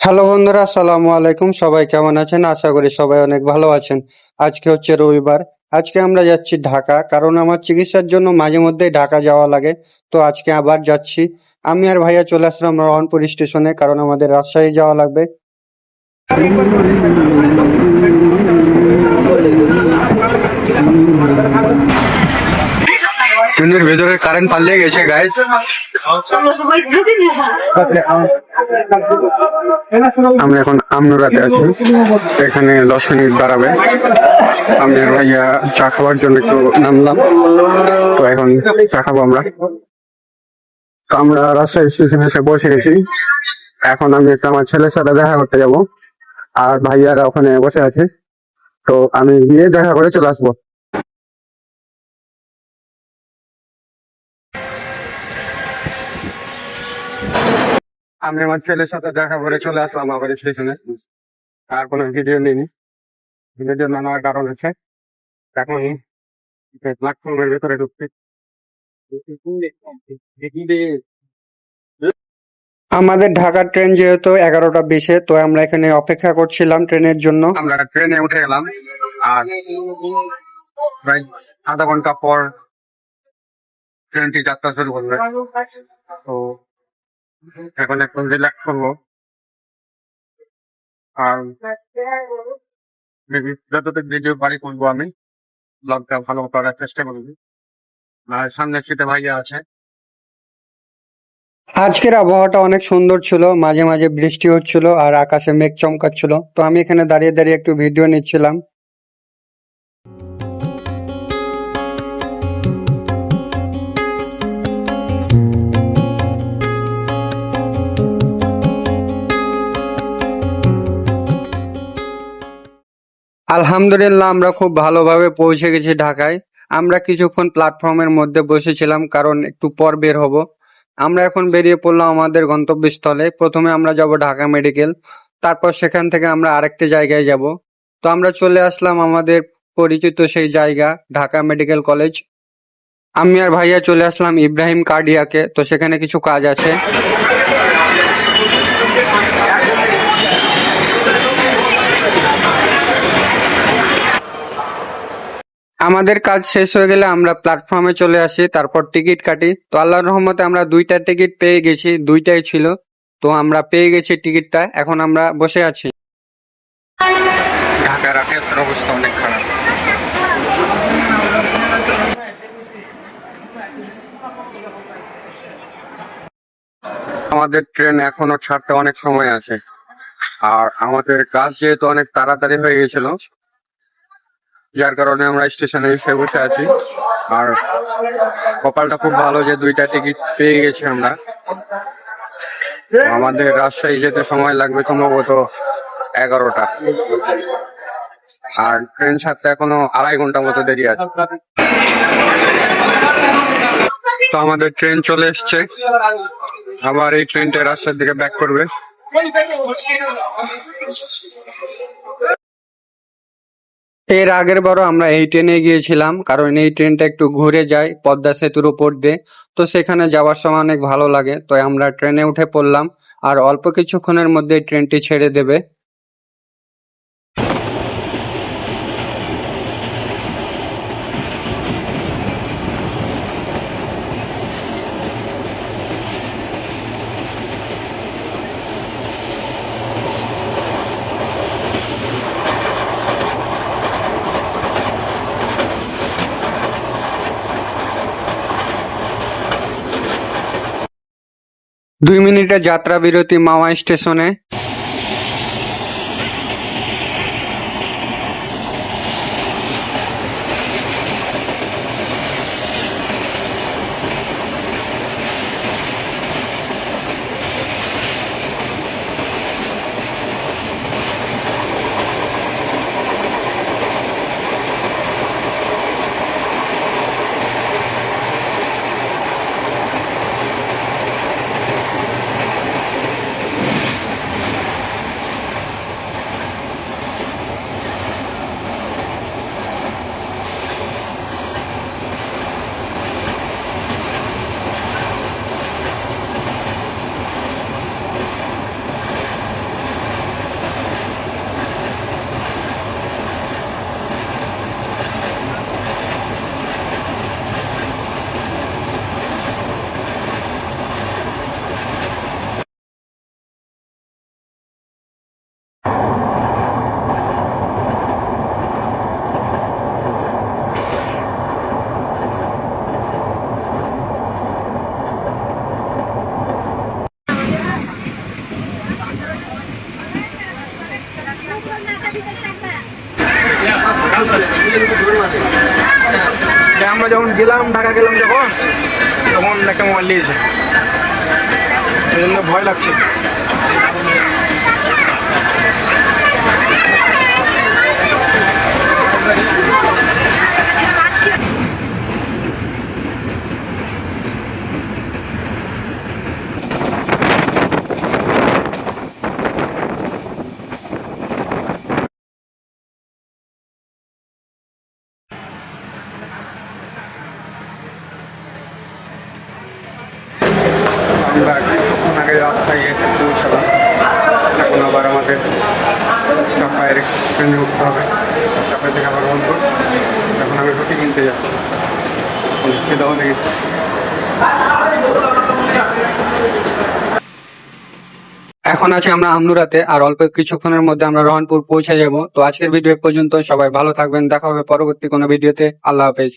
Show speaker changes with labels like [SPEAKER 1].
[SPEAKER 1] Hello বন্ধুরা, আসসালামু আলাইকুম। সবাই কেমন আছেন? আশা করি সবাই অনেক ভালো আছেন। আজকে হচ্ছে রবিবার। আজকে আমরা যাচ্ছি ঢাকা, কারণ আমার চিকিৎসার জন্য মাঝে মধ্যেই ঢাকা যাওয়া লাগে। তো আজকে আবার যাচ্ছি। আমি আর ভাইয়া চলে আসলাম রহনপুর স্টেশনে, কারণ আমাদের রাজশাহী যাওয়া লাগবে। ট্রেনের ভেতরে কারেন্ট পালিয়ে গেছে গাইজ। আমরা এখন আমনুরাতে আছি, এখানে 10 মিনিট দাঁড়াবে। আমি আর ভাইয়া চা খাওয়ার জন্য একটু নামলাম, তো এখন চা খাবো আমরা। তো আমরা রাজশাহী স্টেশনে এসে বসে গেছি। এখন আমি একটু আমার ছেলের সাথে দেখা করতে যাব, আর ভাইয়ারা ওখানে বসে আছে। তো আমি গিয়ে দেখা করে চলে আসবো। আমি আমার ছেলের সাথে দেখা করে চলে আসলাম আবার স্টেশনে। আর কোনো ভিডিও নিইনি, ভিডিও না নেওয়ার কারণ হচ্ছে এখন প্ল্যাটফর্মের ভেতরে ঢুকছি। আমাদের ঢাকার ট্রেন যেহেতু 11টা 20-এ, তো আমরা এখানে অপেক্ষা করছিলাম ট্রেনের জন্য। আমরা ট্রেনে উঠে গেলাম, আর প্রায় আধা ঘন্টা পর ট্রেনটি যাত্রা শুরু করবে। তো এখন একটু রিল্যাক্স করবো, আর যতটুকু ভিডিও পারি করবো, আমি ব্লগটা ভালো করার চেষ্টা করবো। আর সামনের সিটে ভাইয়া আছে। আজকের আবহাওয়াটা অনেক সুন্দর ছিল, মাঝে মাঝে বৃষ্টি হচ্ছিল আর আকাশে মেঘ চমকাচ্ছিল। তো আমি এখানে দাঁড়িয়ে দাঁড়িয়ে একটু ভিডিও নিচ্ছিলাম। আলহামদুলিল্লাহ, আমরা খুব ভালোভাবে পৌঁছে গেছি ঢাকায়। আমরা কিছুক্ষণ প্ল্যাটফর্মের মধ্যে বসেছিলাম, কারণ একটু পর বের হব। আমরা এখন বেরিয়ে পড়লাম আমাদের গন্তব্যস্থলে। প্রথমে আমরা যাব ঢাকা মেডিকেল, তারপর সেখান থেকে আমরা আরেকটি জায়গায় যাব। তো আমরা চলে আসলাম আমাদের পরিচিত সেই জায়গা, ঢাকা মেডিকেল কলেজ। আমি আর ভাইয়া চলে আসলাম ইব্রাহিম কার্ডিয়াকে, তো সেখানে কিছু কাজ আছে। আমাদের কাজ শেষ হয়ে গেলে আমরা প্ল্যাটফর্মে চলে আসি, তারপর টিকিট কাটি। তো আল্লাহর রহমতে আমরা 2টা টিকিট পেয়ে গেছি, 2টাই ছিল। তো আমরা পেয়ে গেছি টিকিটটা, এখন আমরা বসে আছি। ঢাকার আকাশের অবস্থা অনেক খারাপ। আমাদের ট্রেন এখনো ছাড়তে অনেক সময় আছে, আর আমাদের কাজ যেহেতু অনেক তাড়াতাড়ি হয়ে গেছিল, যার কারণে আমরা স্টেশনে এসে বসে আছি। আর কপালটা খুব ভালো যে 2টা টিকিট পেয়ে গেছি আমরা। আমাদের রাজশাহী যেতে সময় লাগবে সম্ভবত 11টা, আর ট্রেন ছাড়তে এখনো 2.5 ঘন্টা মতো দেরি আছে। তো আমাদের ট্রেন চলে এসছে, আবার এই ট্রেনটা রাস্তার দিকে ব্যাক করবে। এর আগের বারও আমরা এই ট্রেনে গিয়েছিলাম, কারণ এই ট্রেনটা একটু ঘুরে যায় পদ্মা সেতুর উপর দিয়ে। তো সেখানে যাওয়ার সময় অনেক ভালো লাগে। তো আমরা ট্রেনে উঠে পড়লাম, আর অল্প কিছুক্ষণের মধ্যে ট্রেনটি ছেড়ে দেবে। 2 মিনিটের যাত্রা বিরতি মাওয়া স্টেশনে।
[SPEAKER 2] আমরা যখন গেলাম, ঢাকা গেলাম যখন, তখন একটা মোবাইল নিয়েছে, এই জন্য ভয় লাগছে। আমরা কিছুক্ষণ আগে রাস্তায় এসে পৌঁছালাম, এখন আবার আমাদের চাপায়ের ট্রেনে উঠতে হবে, চাপাই থেকে আবার রংপুর। এখন আমি রুটি কিনতে যাচ্ছি, খেতে হবে।
[SPEAKER 1] এখন আছি আমরা আমনুরাতে, আর অল্প কিছুক্ষণের মধ্যে আমরা রহনপুর পৌঁছে যাব। তো আজকের ভিডিও পর্যন্ত, সবাই ভালো থাকবেন, দেখা হবে পরবর্তী কোনো ভিডিওতে। আল্লাহ হাফেজ।